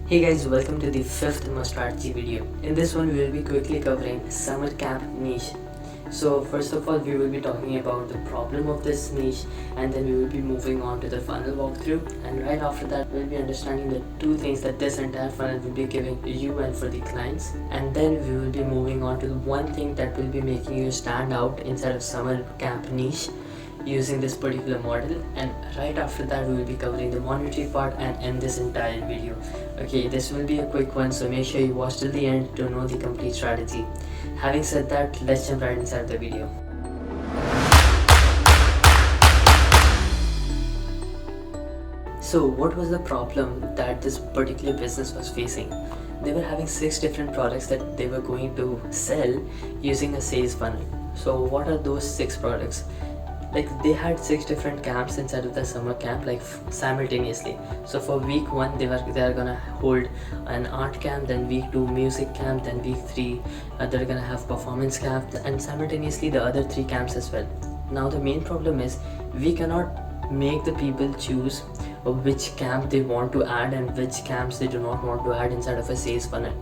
Hey guys, welcome to the 5th Muzstrategy video. In this one, we will be quickly covering summer camp niche. So first of all, we will be talking about the problem of this niche, and then we will be moving on to the funnel walkthrough, and right after that we'll be understanding the two things that this entire funnel will be giving you and for the clients, and then we will be moving on to the one thing that will be making you stand out inside of summer camp niche using this particular model. And right after that we will be covering the monetary part and end this entire video. Okay, this will be a quick one, so make sure you watch till the end to know the complete strategy. Having said that, let's jump right inside the video. So what was the problem that this particular business was facing? They were having 6 different products that they were going to sell using a sales funnel. So what are those 6 products? Like, they had 6 different camps inside of the summer camp, like simultaneously. So for week 1 they are gonna hold an art camp, then week 2 music camp, then week 3 they're gonna have performance camp, and simultaneously the other 3 camps as well. Now the main problem is we cannot make the people choose which camp they want to add and which camps they do not want to add inside of a sales funnel,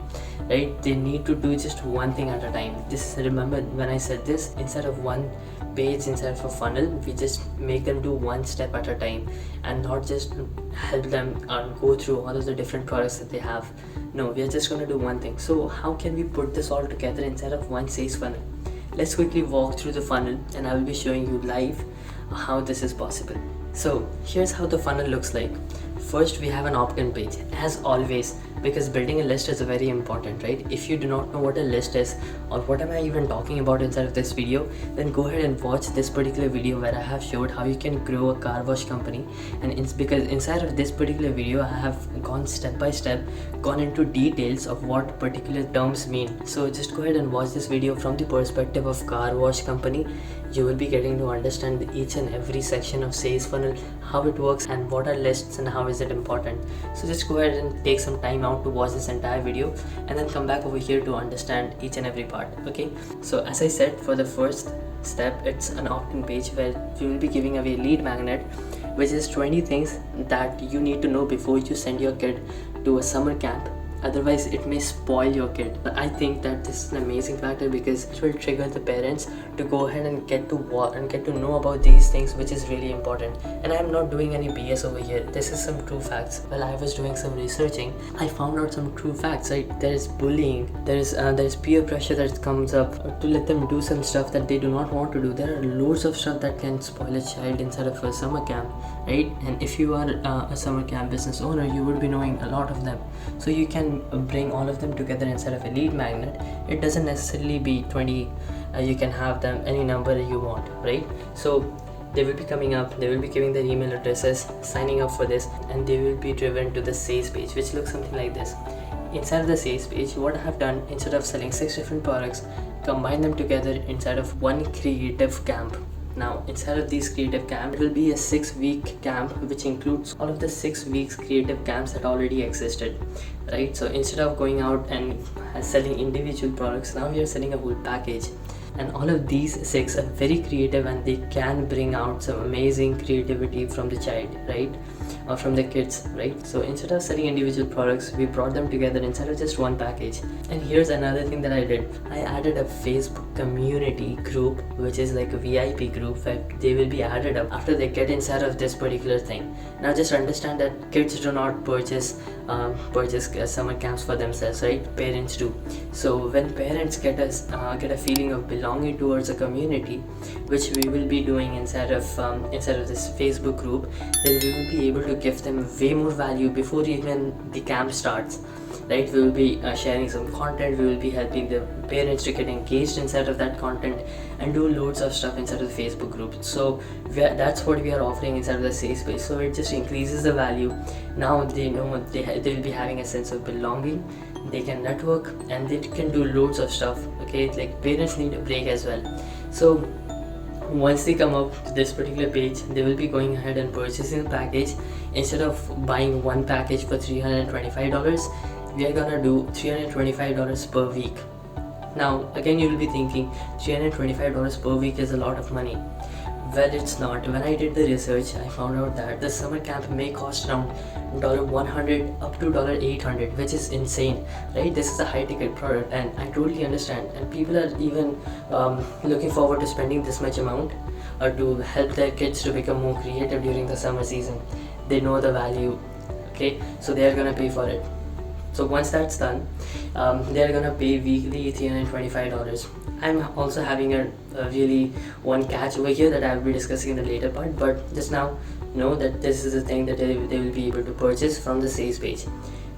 right? They need to do just one thing at a time. Just remember when I said this, instead of one page inside of a funnel, we just make them do one step at a time and not just help them go through all of the different products that they have. No, we are just going to do one thing. So how can we put this all together inside of one sales funnel? Let's quickly walk through the funnel and I will be showing you live how this is possible. So here's how the funnel looks like. First, we have an opt-in page, as always, because building a list is very important, right? If you do not know what a list is or what am I even talking about inside of this video, then go ahead and watch this particular video where I have showed how you can grow a car wash company. And it's because inside of this particular video I have gone step by step, gone into details of what particular terms mean. So just go ahead and watch this video from the perspective of car wash company. You will be getting to understand each and every section of sales funnel, how it works and what are lists and how is it important. So just go ahead and take some time out to watch this entire video and then come back over here to understand each and every part. Okay, so as I said, for the first step, it's an opt-in page where we will be giving away lead magnet, which is 20 things that you need to know before you send your kid to a summer camp. Otherwise it may spoil your kid. I think that this is an amazing factor because it will trigger the parents to go ahead and get to know about these things, which is really important. And I am not doing any BS over here. This is some true facts. While I was doing some researching, I found out some true facts, right? There is bullying, there is peer pressure that comes up to let them do some stuff that they do not want to do. There are loads of stuff that can spoil a child inside of a summer camp, right? And if you are a summer camp business owner, you would be knowing a lot of them. So you can bring all of them together inside of a lead magnet. It doesn't necessarily be 20. You can have them any number you want, right? So they will be coming up, they will be giving their email addresses, signing up for this, and they will be driven to the sales page, which looks something like this. Inside of the sales page, what I have done, instead of selling 6 different products, combine them together inside of one creative camp. Now inside of these creative camp, it will be a 6-week camp which includes all of the 6 weeks creative camps that already existed, right? So instead of going out and selling individual products, now we are selling a whole package. And all of these 6 are very creative and they can bring out some amazing creativity from the child, right? Or from the kids, right? So instead of selling individual products, we brought them together inside of just one package. And here's another thing that I did. I added a Facebook community group, which is like a VIP group where they will be added up after they get inside of this particular thing. Now just understand that kids do not purchase summer camps for themselves, right? Parents do. So when parents get a feeling of belonging towards a community, which we will be doing inside of this Facebook group, then we will be able to give them way more value before even the camp starts, right? We will be sharing some content, we will be helping the parents to get engaged inside of that content and do loads of stuff inside of the Facebook group. So that's what we are offering inside of the sales page. So it just increases the value. Now they know they will be having a sense of belonging, they can network and they can do loads of stuff. Okay, like parents need a break as well. So once they come up to this particular page, they will be going ahead and purchasing the package. Instead of buying one package for $325, we are gonna do $325 per week. Now again, you will be thinking $325 per week is a lot of money, Well, it's not. When I did the research, I found out that the summer camp may cost around $100 up to $800, which is insane, right? This is a high ticket product, and I totally understand. And people are even looking forward to spending this much amount to help their kids to become more creative during the summer season. They know the value, okay? So they are gonna pay for it. So once that's done, they're gonna pay weekly $325. I'm also having a really one catch over here that I'll be discussing in the later part, but just now know that this is the thing that they will be able to purchase from the sales page.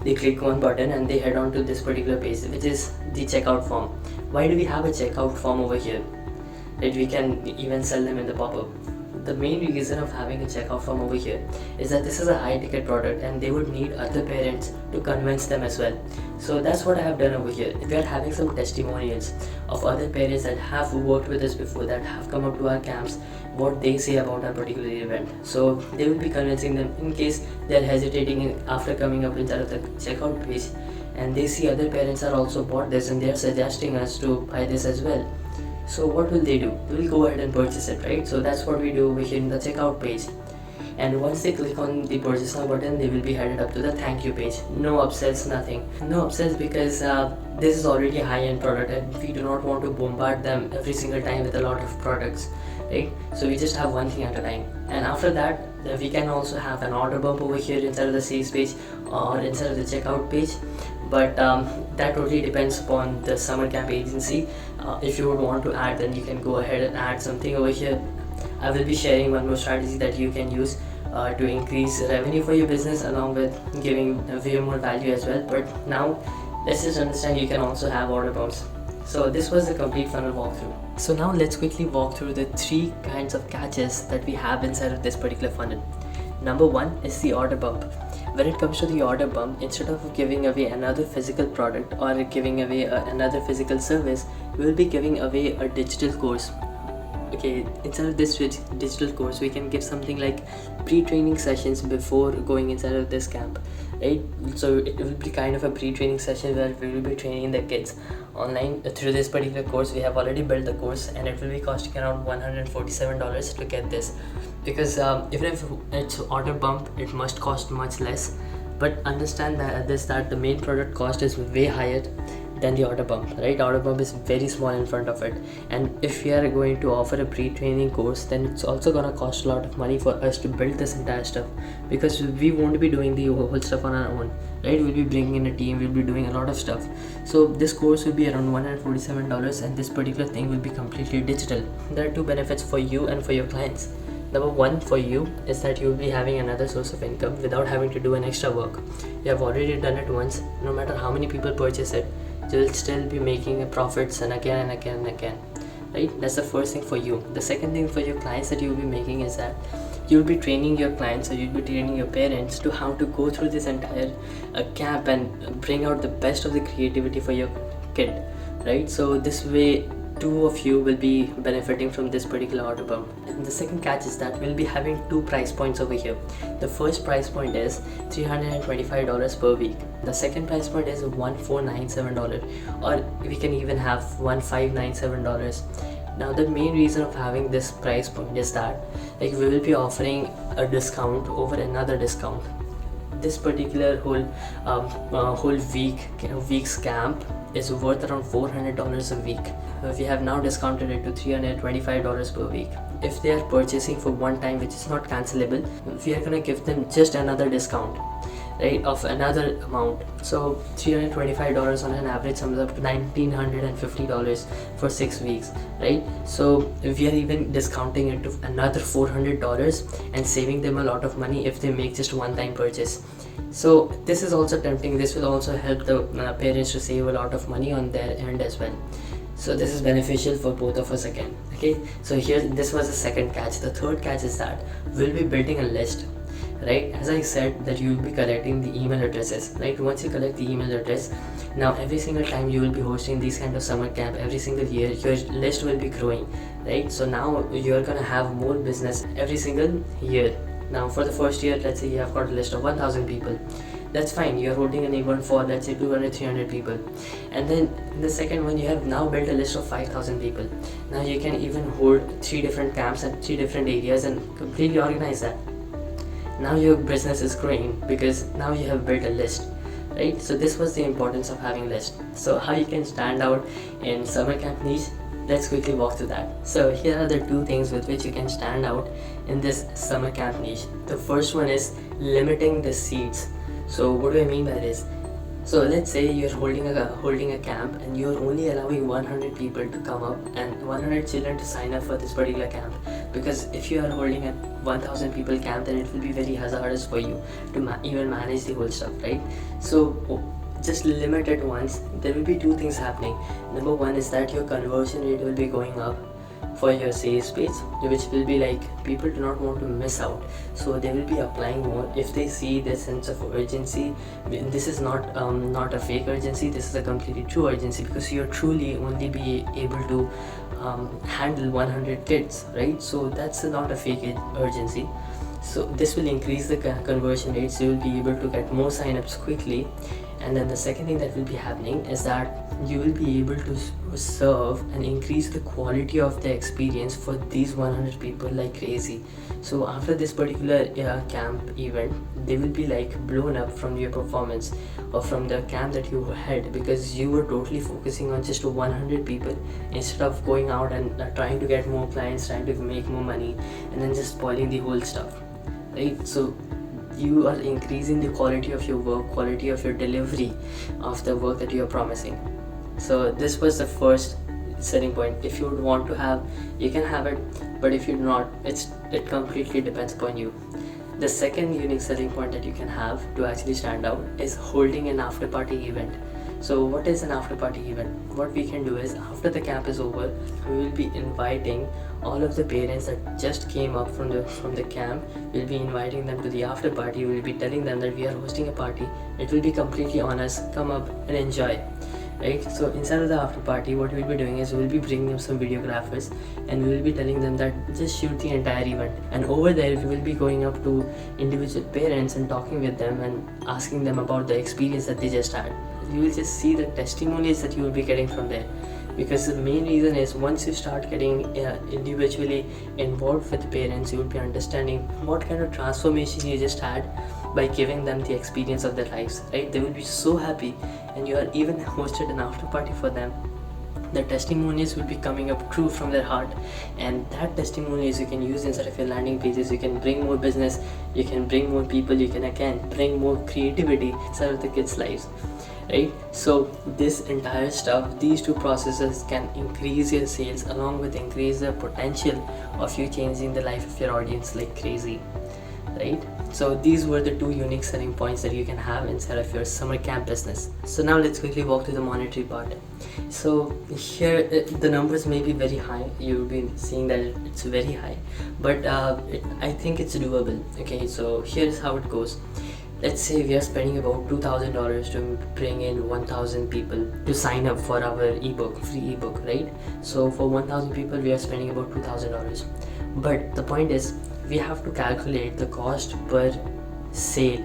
They click one button and they head on to this particular page, which is the checkout form. Why do we have a checkout form over here? That we can even sell them in the pop-up. The main reason of having a checkout form over here is that this is a high ticket product and they would need other parents to convince them as well. So that's what I have done over here. We are having some testimonials of other parents that have worked with us before, that have come up to our camps, what they say about our particular event. So they will be convincing them in case they are hesitating after coming up inside of the checkout page, and they see other parents are also bought this and they are suggesting us to buy this as well. So what will they do? They will go ahead and purchase it, right? So that's what we do over here in the checkout page. And once they click on the purchase now button, they will be headed up to the thank you page. No upsells, nothing. No upsells because this is already a high-end product and we do not want to bombard them every single time with a lot of products, right? So we just have one thing at a time. And after that, we can also have an order bump over here inside of the sales page or inside of the checkout page. But that totally depends upon the summer camp agency. If you would want to add, then you can go ahead and add something over here. I will be sharing one more strategy that you can use to increase revenue for your business, along with giving way more value as well. But now let's just understand you can also have order bumps. So this was the complete funnel walkthrough. So now let's quickly walk through the 3 kinds of catches that we have inside of this particular funnel. Number 1 is the order bump. When it comes to the order bump, instead of giving away another physical product or giving away another physical service, we will be giving away a digital course. Okay, inside of this digital course, we can give something like pre-training sessions before going inside of this camp, right? So it will be kind of a pre-training session where we will be training the kids online through this particular course. We have already built the course and it will be costing around $147 to get this, because even if it's order bump, it must cost much less. But understand that the main product cost is way higher than the order bump, right? Order bump is very small in front of it, and if we are going to offer a pre-training course, then it's also gonna cost a lot of money for us to build this entire stuff, because we won't be doing the whole stuff on our own, right? We'll be bringing in a team, we'll be doing a lot of stuff. So this course will be around $147, and this particular thing will be completely digital. There are 2 benefits for you and for your clients. Number 1 for you is that you will be having another source of income without having to do an extra work. You have already done it once. No matter how many people purchase it, you will still be making profits and again and again and again, right? That's the first thing for you. The second thing for your clients that you will be making is that you'll be training your clients, or you'll be training your parents to how to go through this entire camp and bring out the best of the creativity for your kid, right? So this way 2 of you will be benefiting from this particular order bump. And the second catch is that we'll be having 2 price points over here. The first price point is $325 per week. The second price point is $1497, or we can even have $1597. Now the main reason of having this price point is that we will be offering a discount over another discount. This particular whole week's camp is worth around $400 a week. We have now discounted it to $325 per week. If they are purchasing for one time, which is not cancelable, we are gonna give them just another discount, right, of another amount. So $325 on an average sums up to $1,950 for 6 weeks, right? So we are even discounting it to another $400 and saving them a lot of money if they make just one time purchase. So this is also tempting. This will also help the parents to save a lot of money on their end as well. So this is beneficial for both of us again. Okay, so here this was the second catch. The third catch is that we'll be building a list, right? As I said, that you will be collecting the email addresses, right? Once you collect the email address, now every single time you will be hosting these kind of summer camp, every single year your list will be growing, right? So now you're gonna have more business every single year. Now for the first year, let's say you have got a list of 1000 people. That's fine. You're holding an event for, let's say, 200-300 people, and then in the second one you have now built a list of 5,000 people. Now you can even hold 3 different camps at 3 different areas and completely organize that. Now your business is growing because now you have built a list, right? So this was the importance of having list. So how you can stand out in summer camp niche, let's quickly walk through that. So here are the 2 things with which you can stand out in this summer camp niche. The first one is limiting the seats. So what do I mean by this? So let's say you're holding a camp and you're only allowing 100 people to come up and 100 children to sign up for this particular camp, because if you are holding a 1000 people camp, then it will be very hazardous for you to even manage the whole stuff, right? So just limit it once. There will be 2 things happening. Number 1 is that your conversion rate will be going up for your sales page, which will be like people do not want to miss out, so they will be applying more if they see this sense of urgency. This is not a fake urgency, this is a completely true urgency, because you're truly only be able to handle 100 kids, right? So that's not a fake urgency. So this will increase the conversion rates. You will be able to get more signups quickly. And then the second thing that will be happening is that you will be able to serve and increase the quality of the experience for these 100 people like crazy. So after this particular camp event, they will be like blown up from your performance or from the camp that you had, because you were totally focusing on just 100 people instead of going out and trying to get more clients, trying to make more money, and then just spoiling the whole stuff, right? So you are increasing the quality of your work, quality of your delivery of the work that you are promising. So this was the first selling point. If you would want to have, you can have it, but if you do not, it completely depends upon you. The second unique selling point that you can have to actually stand out is holding an after party event. So what is an after party event? What we can do is, after the camp is over, we will be inviting all of the parents that just came up from the camp. We'll be inviting them to the after party. We'll be telling them that we are hosting a party. It will be completely on us. Come up and enjoy, right? So inside of the after party, what we'll be doing is we'll be bringing them some videographers, and we will be telling them that just shoot the entire event. And over there, we will be going up to individual parents and talking with them and asking them about the experience that they just had. You will just see the testimonies that you will be getting from there, because the main reason is, once you start getting individually involved with parents, you will be understanding what kind of transformation you just had by giving them the experience of their lives, right? They will be so happy, and you are even hosted an after party for them. The testimonies will be coming up true from their heart, and that testimonies you can use inside of your landing pages. You can bring more business, you can bring more people, you can again bring more creativity inside of the kids' lives, right? So this entire stuff, these 2 processes can increase your sales along with increase the potential of you changing the life of your audience like crazy, right? So these were the 2 unique selling points that you can have inside of your summer camp business. So now let's quickly walk to the monetary part. So here the numbers may be very high. You'll be seeing that it's very high, but I think it's doable. Okay, so here's how it goes. Let's say we are spending about $2,000 to bring in 1,000 people to sign up for our ebook, free ebook, right? So for 1,000 people, we are spending about $2,000. But the point is, we have to calculate the cost per sale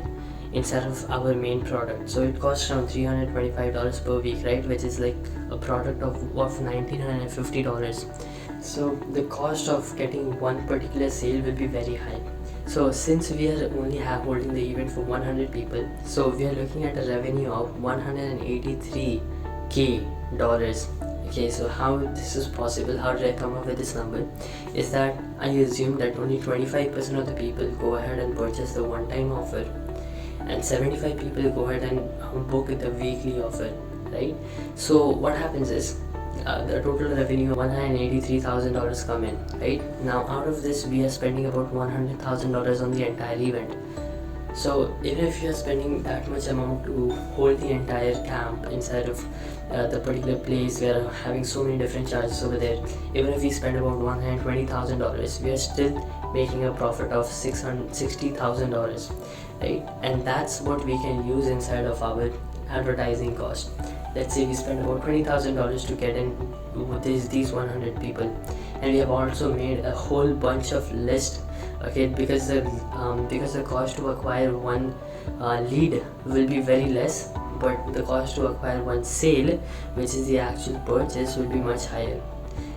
inside of our main product. So it costs around $325 per week, right? Which is like a product of $1,950. So the cost of getting one particular sale will be very high. So since we are only holding the event for 100 people, so we are looking at a revenue of $183K. Okay, so how this is possible, how did I come up with this number, is that I assume that only 25% of the people go ahead and purchase the one-time offer, and 75 people go ahead and book the weekly offer, right? So what happens is, the total revenue of $183,000 come in, right? Now out of this, we are spending about $100,000 on the entire event. So even if you are spending that much amount to hold the entire camp inside of the particular place, we are having so many different charges over there. Even if we spend about $120,000, we are still making a profit of $60,000, right? And that's what we can use inside of our advertising cost. Let's say we spend about $20,000 to get in these 100 people, and we have also made a whole bunch of lists, okay? Because the cost to acquire one lead will be very less, but the cost to acquire one sale, which is the actual purchase, will be much higher.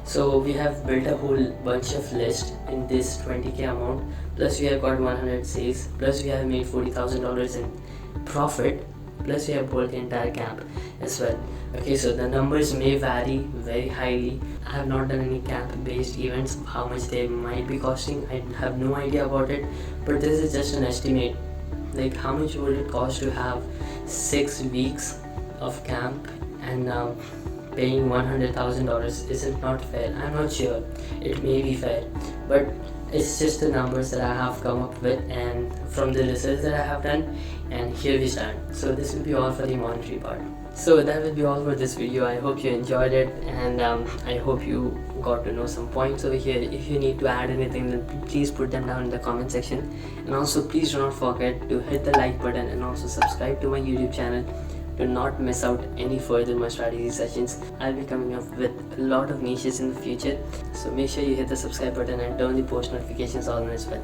So we have built a whole bunch of list in this 20k amount, plus we have got 100 sales, plus we have made $40,000 in profit, plus we have built the entire camp as well. Okay, so the numbers may vary very highly. I have not done any camp based events, how much they might be costing, I have no idea about it, but this is just an estimate. Like, how much would it cost to have 6 weeks of camp, and paying $100,000? Is it not fair? I'm not sure. It may be fair, but it's just the numbers that I have come up with and from the research that I have done, and here we stand. So this will be all for the monetary part. So that will be all for this video. I hope you enjoyed it, and I hope you got to know some points over here. If you need to add anything, then please put them down in the comment section, and also please do not forget to hit the like button and also subscribe to my YouTube channel to not miss out any further Muzstrategy sessions. I'll be coming up with a lot of niches in the future, so make sure you hit the subscribe button and turn the post notifications on as well.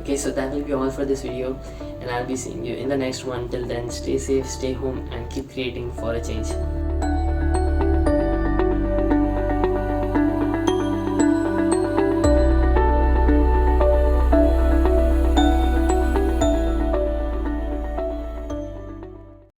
Okay, so that will be all for this video, and I'll be seeing you in the next one. Till then, stay safe, stay home, and keep creating for a change.